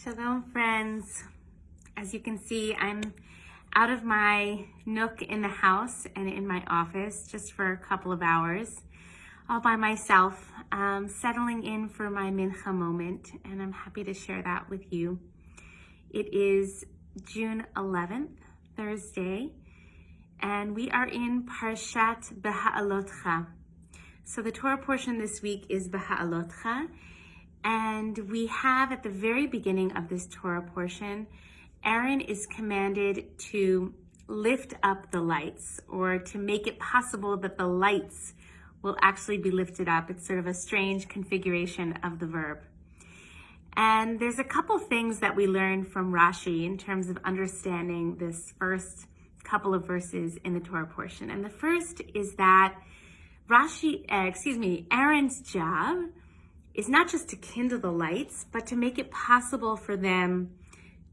Shalom, friends. As you can see, I'm out of my nook in the house and in my office just for a couple of hours, all by myself, settling in for my mincha moment, and I'm happy to share that with you. It is June 11th, Thursday, and we are in Parshat Beha'alotcha. So the Torah portion this week is Beha'alotcha. And we have at the very beginning of this Torah portion, Aaron is commanded to lift up the lights, or to make it possible that the lights will actually be lifted up. It's sort of a strange configuration of the verb. And there's a couple things that we learned from Rashi in terms of understanding this first couple of verses in the Torah portion. And the first is that Aaron's job is not just to kindle the lights, but to make it possible for them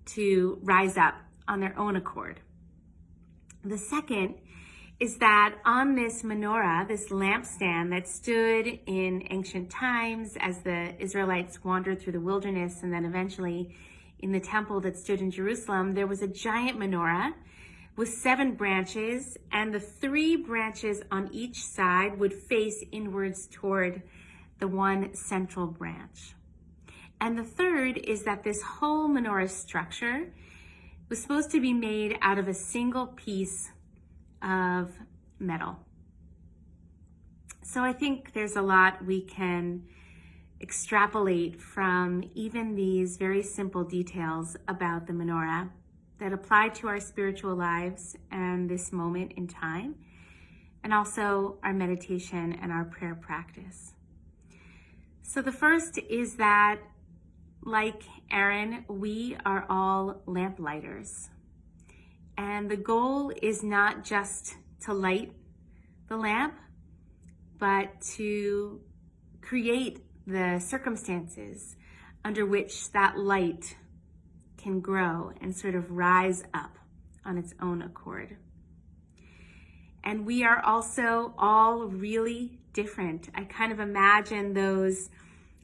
to rise up on their own accord. The second is that on this menorah, this lampstand that stood in ancient times as the Israelites wandered through the wilderness, and then eventually in the temple that stood in Jerusalem, there was a giant menorah with 7 branches, and the 3 branches on each side would face inwards toward the one central branch. And the third is that this whole menorah structure was supposed to be made out of a single piece of metal. So I think there's a lot we can extrapolate from even these very simple details about the menorah that apply to our spiritual lives and this moment in time, and also our meditation and our prayer practice. So the first is that, like Aaron, we are all lamplighters. And the goal is not just to light the lamp, but to create the circumstances under which that light can grow and sort of rise up on its own accord. And we are also all really different. I kind of imagine those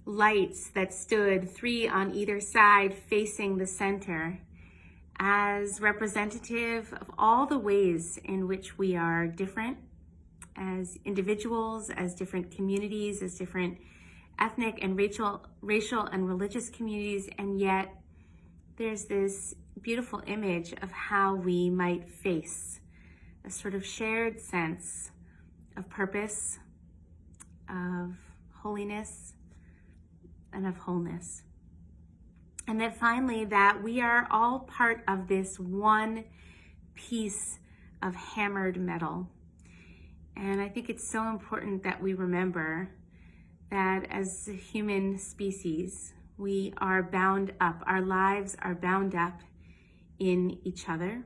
lights that stood 3 on either side facing the center as representative of all the ways in which we are different as individuals, as different communities, as different ethnic and racial and religious communities, and yet there's this beautiful image of how we might face a sort of shared sense of purpose, of holiness, and of wholeness. And then finally, that we are all part of this one piece of hammered metal. And I think it's so important that we remember that as a human species, we are bound up, our lives are bound up in each other.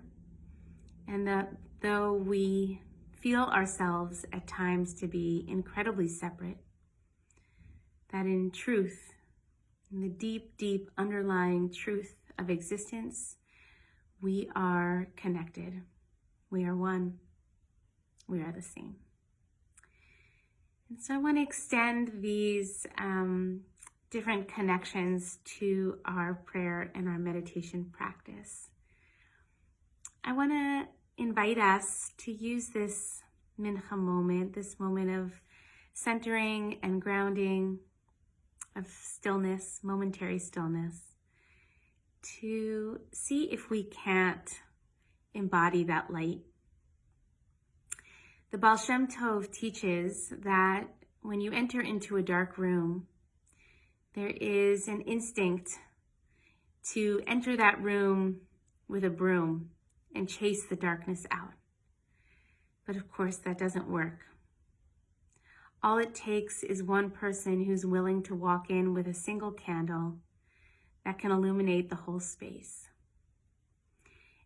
And that though we feel ourselves at times to be incredibly separate, that in truth, in the deep, deep underlying truth of existence, we are connected. We are one. We are the same. And so I want to extend these different connections to our prayer and our meditation practice. I want to invite us to use this mincha moment, this moment of centering and grounding, of stillness, momentary stillness, to see if we can't embody that light. The Baal Shem Tov teaches that when you enter into a dark room, there is an instinct to enter that room with a broom and chase the darkness out. But of course, that doesn't work. All it takes is one person who's willing to walk in with a single candle that can illuminate the whole space.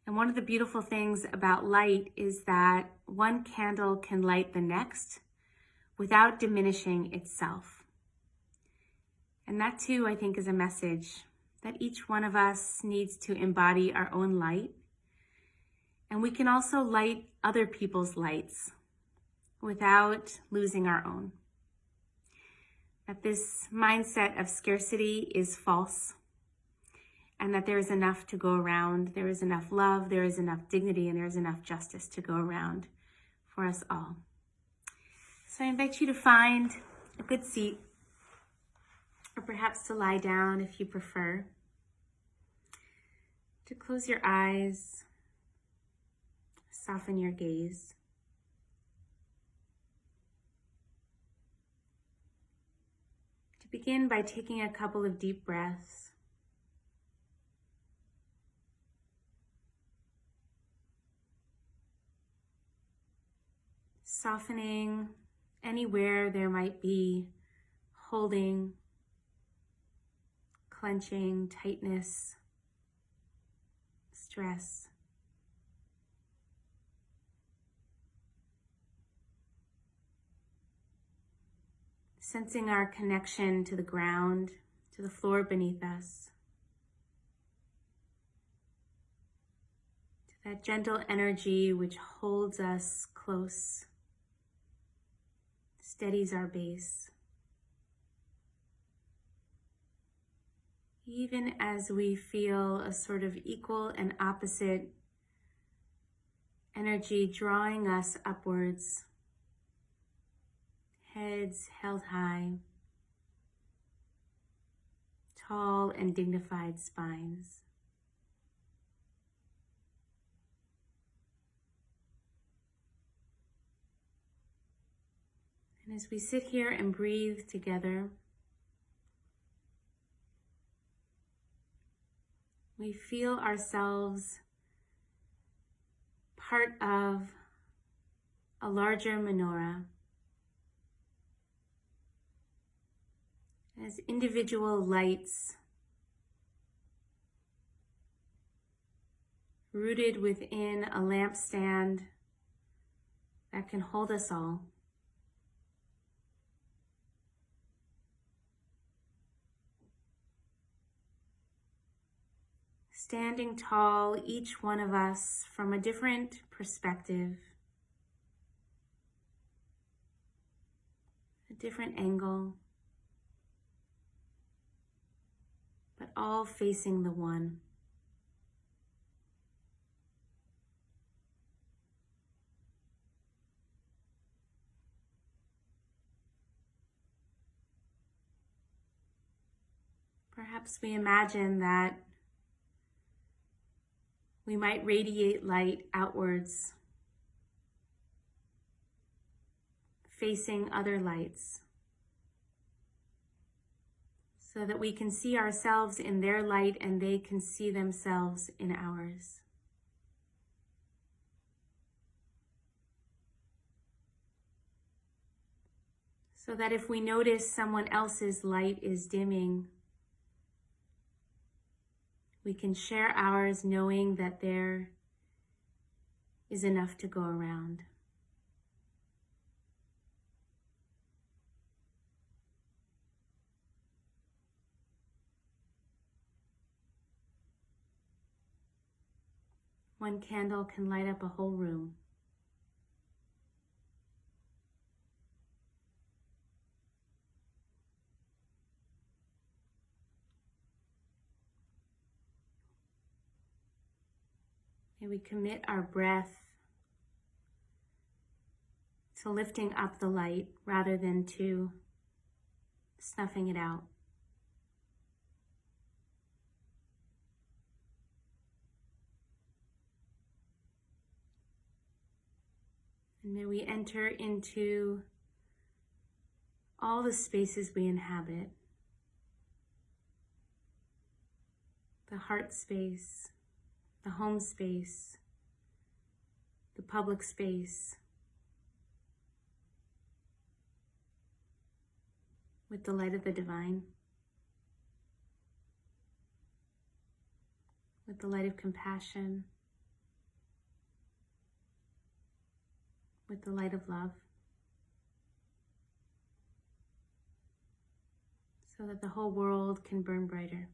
And one of the beautiful things about light is that one candle can light the next without diminishing itself. And that too, I think, is a message that each one of us needs to embody our own light. And we can also light other people's lights without losing our own. That this mindset of scarcity is false, and that there is enough to go around. There is enough love, there is enough dignity, and there is enough justice to go around for us all. So I invite you to find a good seat, or perhaps to lie down if you prefer, to close your eyes, soften your gaze. To begin by taking a couple of deep breaths. Softening anywhere there might be holding, clenching, tightness, stress. Sensing our connection to the ground, to the floor beneath us, to that gentle energy which holds us close, steadies our base. Even as we feel a sort of equal and opposite energy drawing us upwards, heads held high, tall and dignified spines. And as we sit here and breathe together, we feel ourselves part of a larger menorah, as individual lights rooted within a lampstand that can hold us all. Standing tall, each one of us from a different perspective, a different angle, but all facing the one. Perhaps we imagine that we might radiate light outwards, facing other lights, so that we can see ourselves in their light and they can see themselves in ours. So that if we notice someone else's light is dimming, we can share ours knowing that there is enough to go around. One candle can light up a whole room. May we commit our breath to lifting up the light rather than to snuffing it out. And may we enter into all the spaces we inhabit, the heart space, the home space, the public space, with the light of the divine, with the light of compassion, with the light of love, so that the whole world can burn brighter.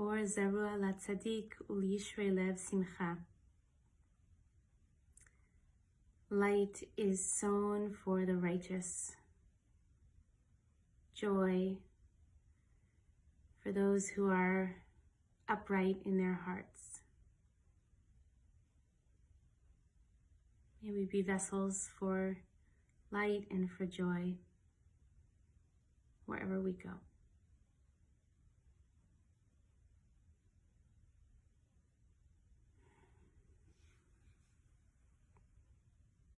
Or Zerua Latzadik Ulishre Lev Simcha. Light is sown for the righteous. Joy for those who are upright in their hearts. May we be vessels for light and for joy wherever we go.